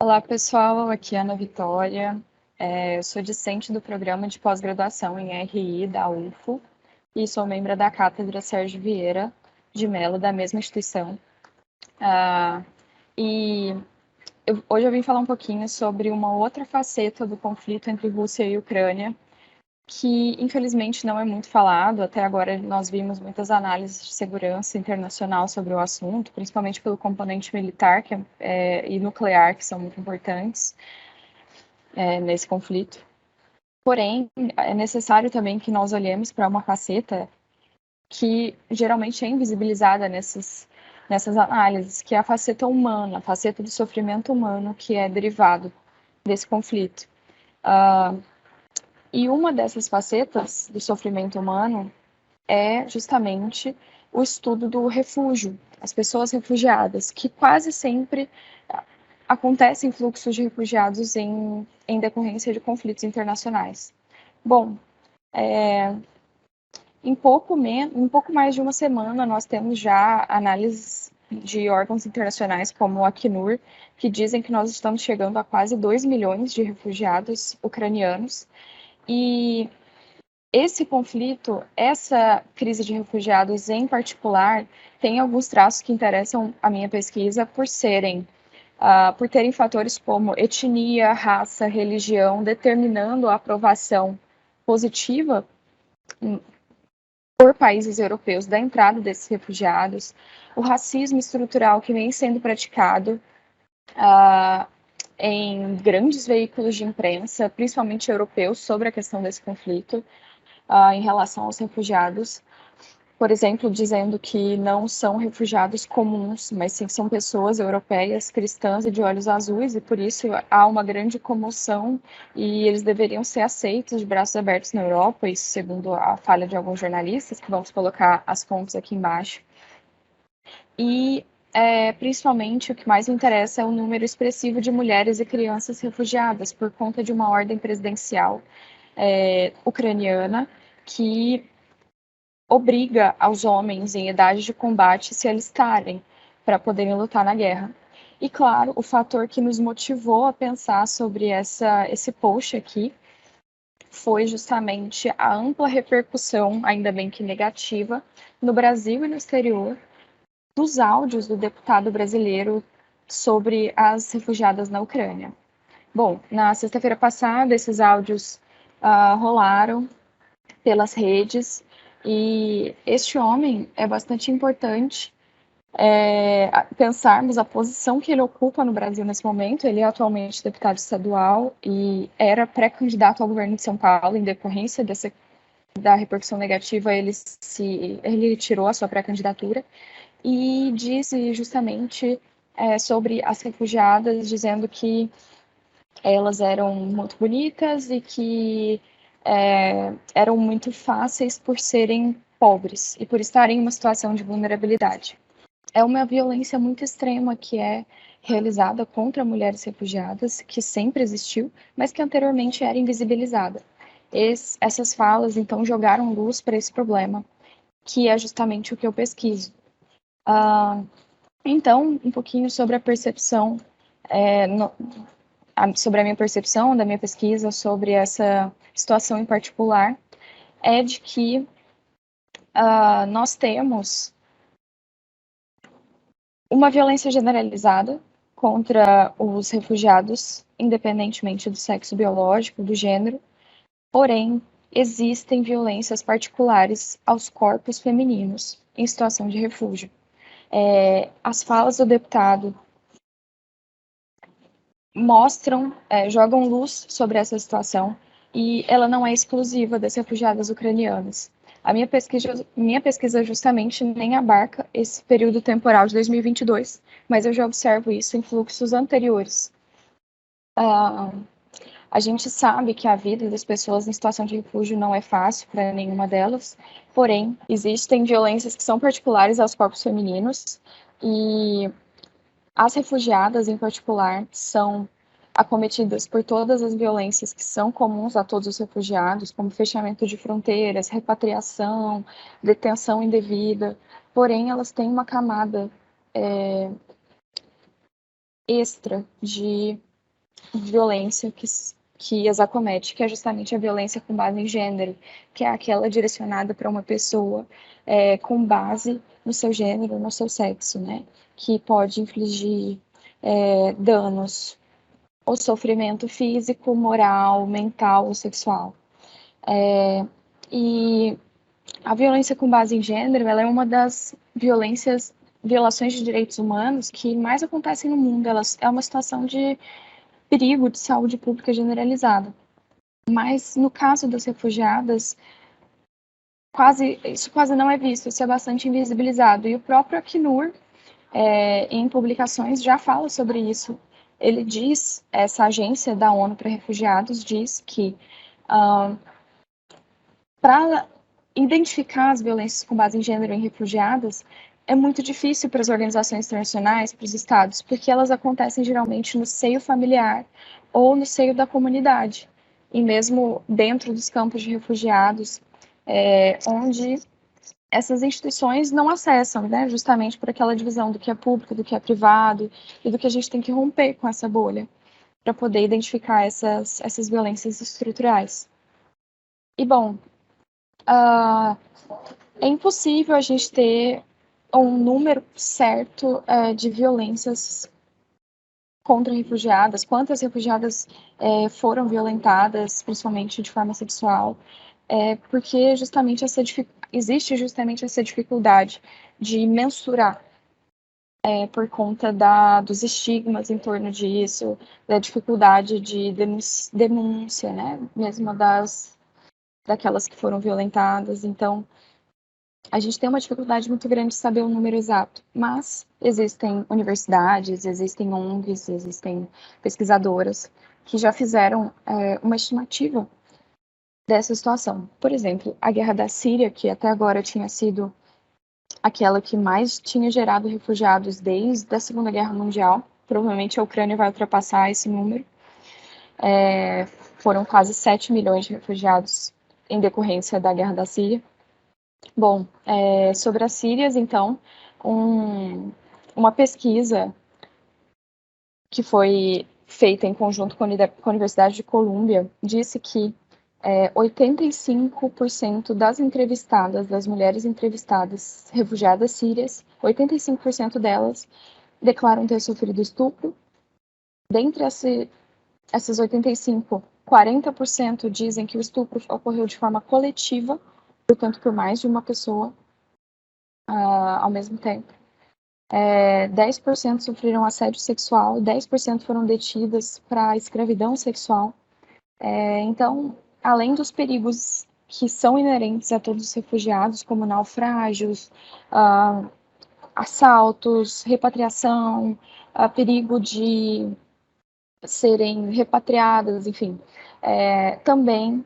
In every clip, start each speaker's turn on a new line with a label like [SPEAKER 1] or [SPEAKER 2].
[SPEAKER 1] Olá, pessoal. Aqui é a Ana Vitória. Eu sou discente do programa de pós-graduação em RI da UFO e sou membro da Cátedra Sérgio Vieira de Mello, da mesma instituição. E hoje eu vim falar um pouquinho sobre uma outra faceta do conflito entre Rússia e Ucrânia, que infelizmente não é muito falado. Até agora nós vimos muitas análises de segurança internacional sobre o assunto, principalmente pelo componente militar e nuclear, que são muito importantes nesse conflito. Porém, é necessário também que nós olhemos para uma faceta que geralmente é invisibilizada nessas análises, que é a faceta humana, a faceta do sofrimento humano que é derivado desse conflito. E uma dessas facetas do sofrimento humano é justamente o estudo do refúgio, as pessoas refugiadas, que quase sempre acontecem fluxos de refugiados em decorrência de conflitos internacionais. Bom, em pouco mais de uma semana, nós temos já análises de órgãos internacionais como o Acnur, que dizem que nós estamos chegando a quase 2 milhões de refugiados ucranianos. E esse conflito, essa crise de refugiados em particular, tem alguns traços que interessam a minha pesquisa por terem fatores como etnia, raça, religião, determinando a aprovação positiva por países europeus da entrada desses refugiados, o racismo estrutural que vem sendo praticado em grandes veículos de imprensa, principalmente europeus, sobre a questão desse conflito em relação aos refugiados. Por exemplo, dizendo que não são refugiados comuns, mas sim são pessoas europeias, cristãs e de olhos azuis, e por isso há uma grande comoção e eles deveriam ser aceitos de braços abertos na Europa, isso segundo a falha de alguns jornalistas, que vamos colocar as fontes aqui embaixo. E principalmente o que mais me interessa é o número expressivo de mulheres e crianças refugiadas por conta de uma ordem presidencial ucraniana que obriga aos homens em idade de combate se alistarem para poderem lutar na guerra. E claro, o fator que nos motivou a pensar sobre esse post aqui foi justamente a ampla repercussão, ainda bem que negativa, no Brasil e no exterior, dos áudios do deputado brasileiro sobre as refugiadas na Ucrânia. Bom, na sexta-feira passada, esses áudios rolaram pelas redes e este homem é bastante importante pensarmos a posição que ele ocupa no Brasil nesse momento. Ele é atualmente deputado estadual e era pré-candidato ao governo de São Paulo. Em decorrência da repercussão negativa, ele retirou a sua pré-candidatura e disse justamente sobre as refugiadas, dizendo que elas eram muito bonitas e que eram muito fáceis por serem pobres e por estarem em uma situação de vulnerabilidade. É uma violência muito extrema que é realizada contra mulheres refugiadas, que sempre existiu, mas que anteriormente era invisibilizada. Essas falas, então, jogaram luz para esse problema, que é justamente o que eu pesquiso. Então, um pouquinho sobre a percepção, sobre a minha percepção da minha pesquisa sobre essa situação em particular, é de que nós temos uma violência generalizada contra os refugiados, independentemente do sexo biológico, do gênero, porém, existem violências particulares aos corpos femininos em situação de refúgio. As falas do deputado jogam luz sobre essa situação e ela não é exclusiva das refugiadas ucranianas. A minha pesquisa justamente nem abarca esse período temporal de 2022, mas eu já observo isso em fluxos anteriores. A gente sabe que a vida das pessoas em situação de refúgio não é fácil para nenhuma delas, porém, existem violências que são particulares aos corpos femininos e as refugiadas, em particular, são acometidas por todas as violências que são comuns a todos os refugiados, como fechamento de fronteiras, repatriação, detenção indevida, porém elas têm uma camada extra de violência que as acomete, que é justamente a violência com base em gênero, que é aquela direcionada para uma pessoa com base no seu gênero, no seu sexo, né? Que pode infligir danos ou sofrimento físico, moral, mental ou sexual. E a violência com base em gênero, ela é uma das violações de direitos humanos que mais acontecem no mundo. Ela é uma situação de perigo de saúde pública generalizada. Mas no caso das refugiadas, isso quase não é visto, isso é bastante invisibilizado. E o próprio Acnur, em publicações, já fala sobre isso. Ele diz, essa agência da ONU para Refugiados diz que para identificar as violências com base em gênero em refugiadas é muito difícil para as organizações internacionais, para os estados, porque elas acontecem geralmente no seio familiar ou no seio da comunidade, e mesmo dentro dos campos de refugiados, onde essas instituições não acessam, né, justamente por aquela divisão do que é público, do que é privado, e do que a gente tem que romper com essa bolha, para poder identificar essas violências estruturais. E, bom, é impossível a gente ter um número certo de violências contra refugiadas, quantas refugiadas foram violentadas, principalmente de forma sexual, porque justamente existe justamente essa dificuldade de mensurar por conta dos estigmas em torno disso, da dificuldade de denúncia, né, mesmo daquelas que foram violentadas. Então, a gente tem uma dificuldade muito grande de saber o número exato, mas existem universidades, existem ONGs, existem pesquisadoras que já fizeram uma estimativa dessa situação. Por exemplo, a guerra da Síria, que até agora tinha sido aquela que mais tinha gerado refugiados desde a Segunda Guerra Mundial, provavelmente a Ucrânia vai ultrapassar esse número, foram quase 7 milhões de refugiados em decorrência da guerra da Síria. Bom, sobre as Sírias, então, uma pesquisa que foi feita em conjunto com a Universidade de Colômbia disse que 85% das entrevistadas, das mulheres entrevistadas, refugiadas sírias, 85% delas declaram ter sofrido estupro. Dentre essas 85, 40% dizem que o estupro ocorreu de forma coletiva, portanto, por mais de uma pessoa ao mesmo tempo. 10% sofreram assédio sexual, 10% foram detidas para escravidão sexual. Então, além dos perigos que são inerentes a todos os refugiados, como naufrágios, assaltos, repatriação, perigo de serem repatriadas, enfim, também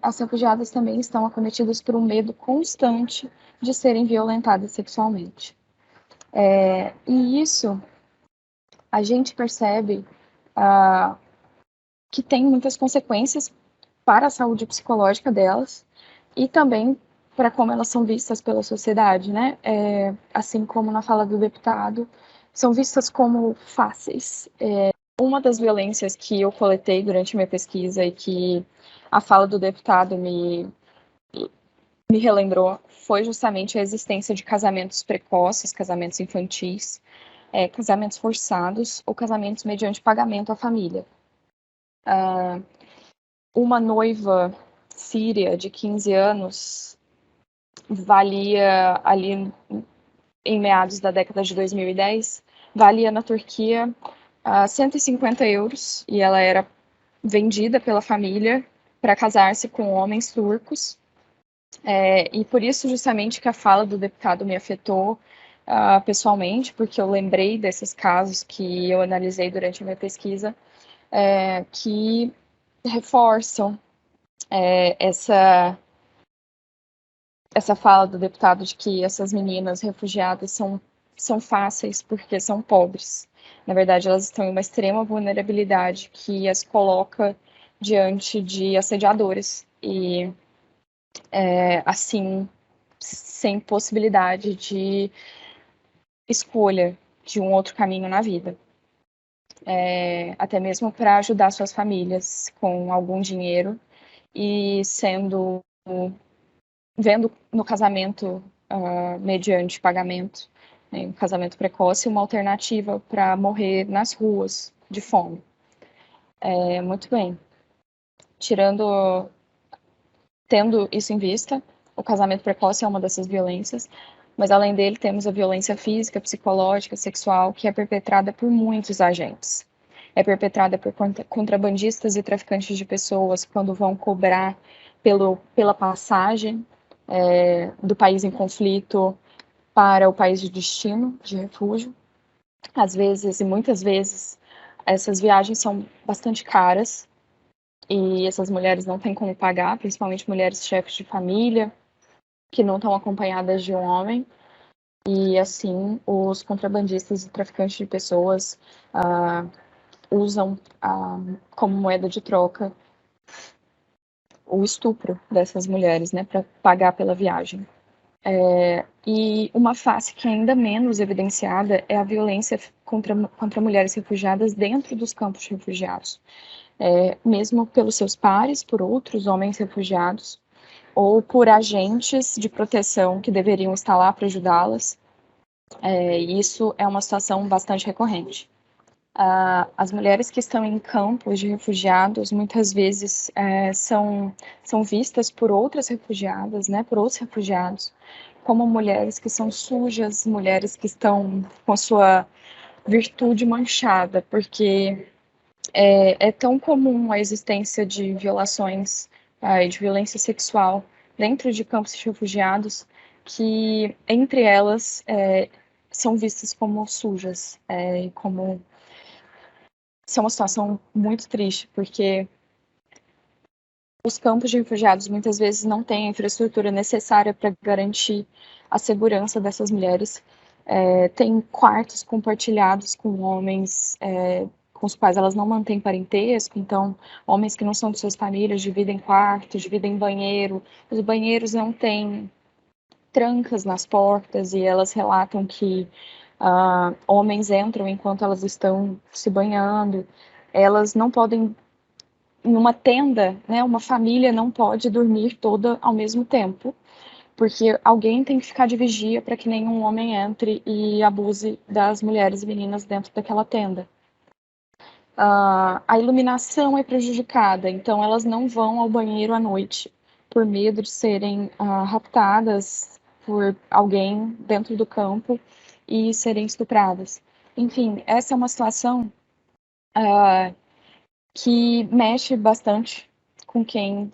[SPEAKER 1] as refugiadas também estão acometidas por um medo constante de serem violentadas sexualmente. E isso a gente percebe que tem muitas consequências para a saúde psicológica delas e também para como elas são vistas pela sociedade, né? Assim como na fala do deputado, são vistas como fáceis. Uma das violências que eu coletei durante minha pesquisa e que a fala do deputado me relembrou foi justamente a existência de casamentos precoces, casamentos infantis, casamentos forçados ou casamentos mediante pagamento à família. Uma noiva síria de 15 anos valia, ali em meados da década de 2010, valia na Turquia 150 euros, e ela era vendida pela família para casar-se com homens turcos. E por isso justamente que a fala do deputado me afetou pessoalmente, porque eu lembrei desses casos que eu analisei durante a minha pesquisa, que reforçam essa fala do deputado de que essas meninas refugiadas são fáceis porque são pobres. Na verdade, elas estão em uma extrema vulnerabilidade que as coloca diante de assediadores e, assim, sem possibilidade de escolha de um outro caminho na vida. até mesmo para ajudar suas famílias com algum dinheiro e vendo no casamento mediante pagamento, né, um casamento precoce, uma alternativa para morrer nas ruas de fome. Muito bem. Tendo isso em vista, o casamento precoce é uma dessas violências, mas além dele temos a violência física, psicológica, sexual, que é perpetrada por muitos agentes. É perpetrada por contrabandistas e traficantes de pessoas quando vão cobrar pela passagem do país em conflito para o país de destino, de refúgio. Às vezes, e muitas vezes, essas viagens são bastante caras e essas mulheres não têm como pagar, principalmente mulheres chefes de família, que não estão acompanhadas de um homem. E assim, os contrabandistas e traficantes de pessoas usam como moeda de troca o estupro dessas mulheres, né, para pagar pela viagem. E uma face que é ainda menos evidenciada é a violência contra mulheres refugiadas dentro dos campos de refugiados, mesmo pelos seus pares, por outros homens refugiados, ou por agentes de proteção que deveriam estar lá para ajudá-las. Isso é uma situação bastante recorrente. As mulheres que estão em campos de refugiados muitas vezes são vistas por outras refugiadas, né, por outros refugiados, como mulheres que são sujas, mulheres que estão com a sua virtude manchada, porque é tão comum a existência de violações e de violência sexual dentro de campos de refugiados que, entre elas, são vistas como sujas, como... Isso é uma situação muito triste, porque os campos de refugiados muitas vezes não têm a infraestrutura necessária para garantir a segurança dessas mulheres. Tem quartos compartilhados com homens com os quais elas não mantêm parentesco, então homens que não são de suas famílias dividem quartos, dividem banheiro. Os banheiros não têm trancas nas portas e elas relatam que homens entram enquanto elas estão se banhando. Elas não podem, em uma tenda, né, uma família não pode dormir toda ao mesmo tempo, porque alguém tem que ficar de vigia para que nenhum homem entre e abuse das mulheres e meninas dentro daquela tenda. A iluminação é prejudicada, então elas não vão ao banheiro à noite, por medo de serem raptadas por alguém dentro do campo e serem estupradas. Enfim, essa é uma situação que mexe bastante com quem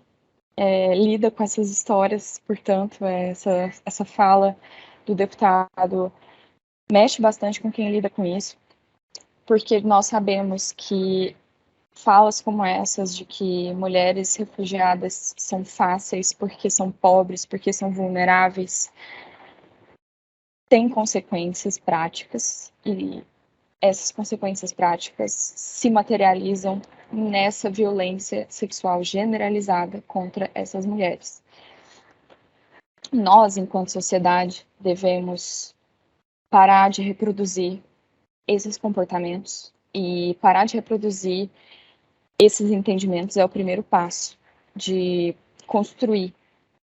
[SPEAKER 1] lida com essas histórias, portanto, essa fala do deputado mexe bastante com quem lida com isso, porque nós sabemos que falas como essas de que mulheres refugiadas são fáceis porque são pobres, porque são vulneráveis, têm consequências práticas e essas consequências práticas se materializam nessa violência sexual generalizada contra essas mulheres. Nós, enquanto sociedade, devemos parar de reproduzir esses comportamentos e parar de reproduzir esses entendimentos é o primeiro passo de construir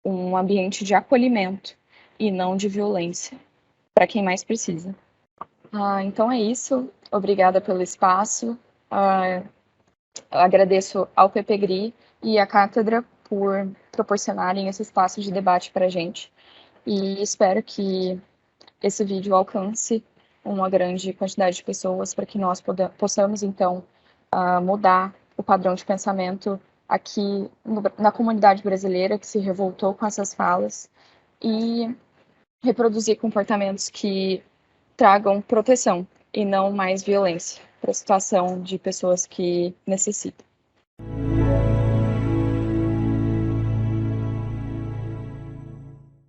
[SPEAKER 1] um ambiente de acolhimento e não de violência para quem mais precisa. Então é isso. Obrigada pelo espaço. Agradeço ao PPGRI e à Cátedra por proporcionarem esse espaço de debate para a gente. E espero que esse vídeo alcance uma grande quantidade de pessoas para que nós possamos, então, mudar o padrão de pensamento aqui na comunidade brasileira que se revoltou com essas falas e reproduzir comportamentos que tragam proteção e não mais violência para a situação de pessoas que necessitam.